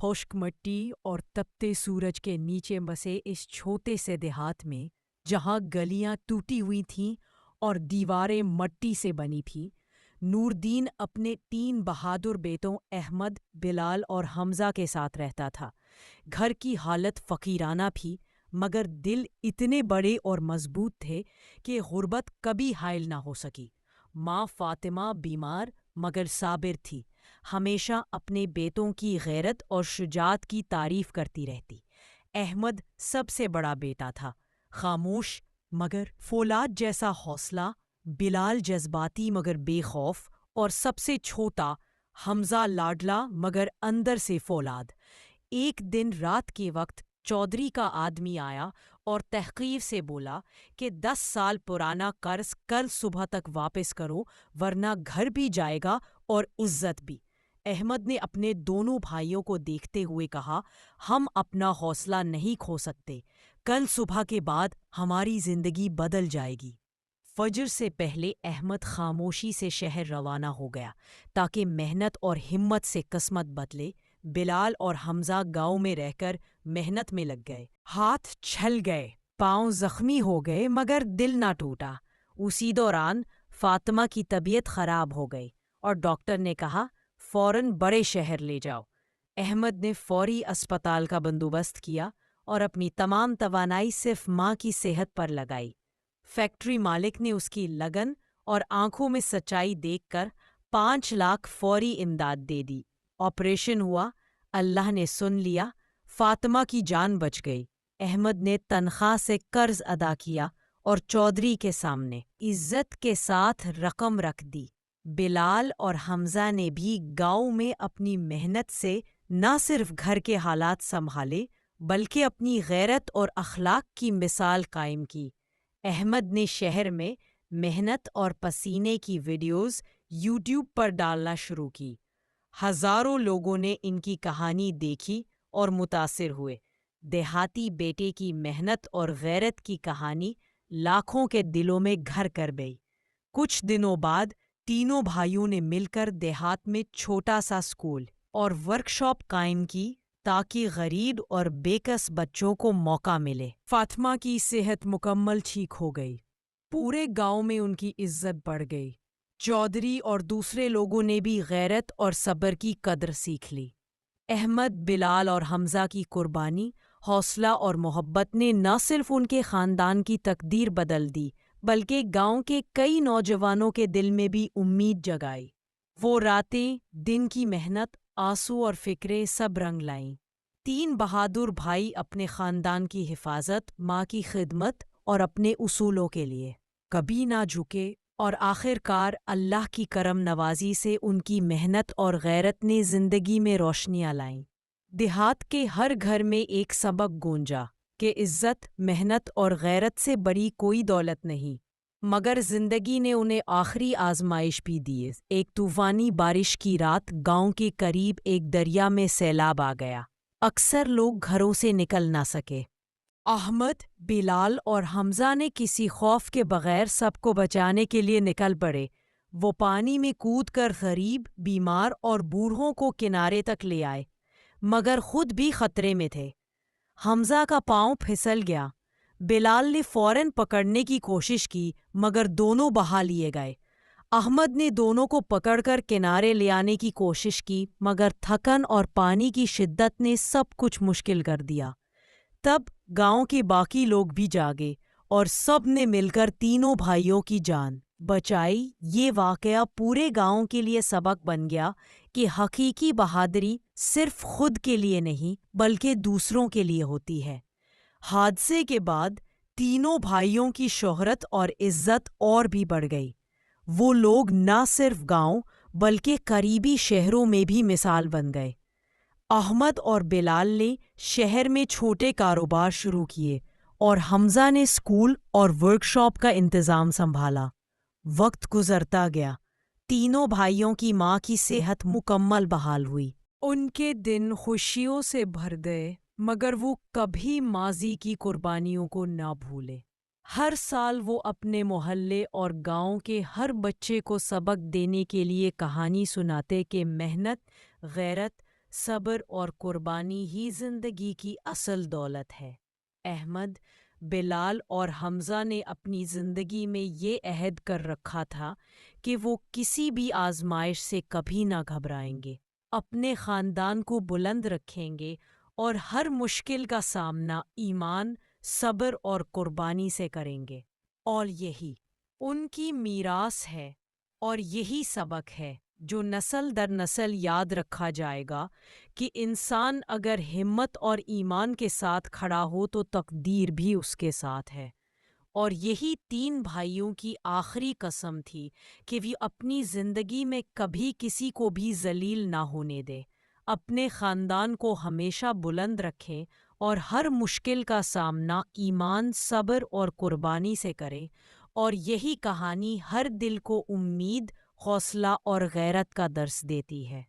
خشک مٹی اور تپتے سورج کے نیچے بسے اس چھوٹے سے دیہات میں، جہاں گلیاں ٹوٹی ہوئی تھیں اور دیواریں مٹی سے بنی تھیں، نور دین اپنے 3 بہادر بیٹوں احمد، بلال اور حمزہ کے ساتھ رہتا تھا۔ گھر کی حالت فقیرانہ تھی، مگر دل اتنے بڑے اور مضبوط تھے کہ غربت کبھی حائل نہ ہو سکی۔ ماں فاطمہ بیمار مگر صابر تھی، ہمیشہ اپنے بیٹوں کی غیرت اور شجاعت کی تعریف کرتی رہتی۔ احمد سب سے بڑا بیٹا تھا، خاموش مگر فولاد جیسا حوصلہ، بلال جذباتی مگر بے خوف، اور سب سے چھوٹا حمزہ لاڈلا مگر اندر سے فولاد۔ ایک دن رات کے وقت چودھری کا آدمی آیا اور تحقیر سے بولا کہ 10 سال پرانا قرض کل صبح تک واپس کرو، ورنہ گھر بھی جائے گا اور عزت بھی۔ احمد نے اپنے دونوں بھائیوں کو دیکھتے ہوئے کہا، ہم اپنا حوصلہ نہیں کھو سکتے، کل صبح کے بعد ہماری زندگی بدل جائے گی۔ فجر سے پہلے احمد خاموشی سے شہر روانہ ہو گیا تاکہ محنت اور ہمت سے قسمت بدلے۔ بلال اور حمزہ گاؤں میں رہ کر محنت میں لگ گئے، ہاتھ چھل گئے، پاؤں زخمی ہو گئے، مگر دل نہ ٹوٹا۔ اسی دوران فاطمہ کی طبیعت خراب ہو گئی اور ڈاکٹر نے کہا فوراً بڑے شہر لے جاؤ۔ احمد نے فوری اسپتال کا بندوبست کیا اور اپنی تمام توانائی صرف ماں کی صحت پر لگائی۔ فیکٹری مالک نے اس کی لگن اور آنکھوں میں سچائی دیکھ کر 5 لاکھ فوری امداد دے دی۔ آپریشن ہوا، اللہ نے سن لیا، فاطمہ کی جان بچ گئی۔ احمد نے تنخواہ سے قرض ادا کیا اور چودھری کے سامنے عزت کے ساتھ رقم رکھ دی۔ بلال اور حمزہ نے بھی گاؤں میں اپنی محنت سے نہ صرف گھر کے حالات سنبھالے بلکہ اپنی غیرت اور اخلاق کی مثال قائم کی۔ احمد نے شہر میں محنت اور پسینے کی ویڈیوز یوٹیوب پر ڈالنا شروع کی۔ ہزاروں لوگوں نے ان کی کہانی دیکھی اور متاثر ہوئے۔ دیہاتی بیٹے کی محنت اور غیرت کی کہانی لاکھوں کے دلوں میں گھر کر گئی۔ کچھ دنوں بعد تینوں بھائیوں نے مل کر دیہات میں چھوٹا سا اسکول اور ورکشاپ قائم کی تاکہ غریب اور بےکس بچوں کو موقع ملے۔ فاطمہ کی صحت مکمل ٹھیک ہو گئی، پورے گاؤں میں ان کی عزت بڑھ گئی۔ چودھری اور دوسرے لوگوں نے بھی غیرت اور صبر کی قدر سیکھ لی۔ احمد، بلال اور حمزہ کی قربانی، حوصلہ اور محبت نے نہ صرف ان کے خاندان کی تقدیر بدل دی بلکہ گاؤں کے کئی نوجوانوں کے دل میں بھی امید جگائی۔ وہ راتیں، دن کی محنت، آنسو اور فکریں سب رنگ لائیں۔ 3 بہادر بھائی اپنے خاندان کی حفاظت، ماں کی خدمت اور اپنے اصولوں کے لیے کبھی نہ جھکے، اور آخر کار اللہ کی کرم نوازی سے ان کی محنت اور غیرت نے زندگی میں روشنیاں لائیں۔ دیہات کے ہر گھر میں ایک سبق گونجا کہ عزت، محنت اور غیرت سے بڑی کوئی دولت نہیں۔ مگر زندگی نے انہیں آخری آزمائش بھی دی۔ ایک طوفانی بارش کی رات گاؤں کے قریب ایک دریا میں سیلاب آ گیا۔ اکثر لوگ گھروں سے نکل نہ سکے۔ احمد، بلال اور حمزہ نے کسی خوف کے بغیر سب کو بچانے کے لیے نکل پڑے۔ وہ پانی میں کود کر غریب، بیمار اور بوڑھوں کو کنارے تک لے آئے، مگر خود بھی خطرے میں تھے۔ حمزہ کا پاؤں پھسل گیا۔ بلال نے فوراً پکڑنے کی کوشش کی مگر دونوں بہا لیے گئے۔ احمد نے دونوں کو پکڑ کر کنارے لے آنے کی کوشش کی مگر تھکن اور پانی کی شدت نے سب کچھ مشکل کر دیا۔ تب گاؤں کے باقی لوگ بھی جاگے اور سب نے مل کر تینوں بھائیوں کی جان بچائی۔ یہ واقعہ پورے گاؤں کے لیے سبق بن گیا کہ حقیقی بہادری صرف خود کے لیے نہیں بلکہ دوسروں کے لیے ہوتی ہے۔ حادثے کے بعد تینوں بھائیوں کی شہرت اور عزت اور بھی بڑھ گئی۔ وہ لوگ نہ صرف گاؤں بلکہ قریبی شہروں میں بھی مثال بن گئے۔ احمد اور بلال نے شہر میں چھوٹے کاروبار شروع کیے اور حمزہ نے اسکول اور ورکشاپ کا انتظام سنبھالا۔ وقت گزرتا گیا، تینوں بھائیوں کی ماں کی صحت مکمل بحال ہوئی۔ ان کے دن خوشیوں سے بھر گئے مگر وہ کبھی ماضی کی قربانیوں کو نہ بھولے۔ ہر سال وہ اپنے محلے اور گاؤں کے ہر بچے کو سبق دینے کے لیے کہانی سناتے کہ محنت، غیرت، صبر اور قربانی ہی زندگی کی اصل دولت ہے۔ احمد، بلال اور حمزہ نے اپنی زندگی میں یہ عہد کر رکھا تھا کہ وہ کسی بھی آزمائش سے کبھی نہ گھبرائیں گے، اپنے خاندان کو بلند رکھیں گے اور ہر مشکل کا سامنا ایمان، صبر اور قربانی سے کریں گے۔ اور یہی ان کی میراث ہے، اور یہی سبق ہے جو نسل در نسل یاد رکھا جائے گا کہ انسان اگر ہمت اور ایمان کے ساتھ کھڑا ہو تو تقدیر بھی اس کے ساتھ ہے۔ اور یہی تین بھائیوں کی آخری قسم تھی کہ وہ اپنی زندگی میں کبھی کسی کو بھی ذلیل نہ ہونے دیں، اپنے خاندان کو ہمیشہ بلند رکھیں اور ہر مشکل کا سامنا ایمان، صبر اور قربانی سے کریں۔ اور یہی کہانی ہر دل کو امید، حوصلہ اور غیرت کا درس دیتی ہے۔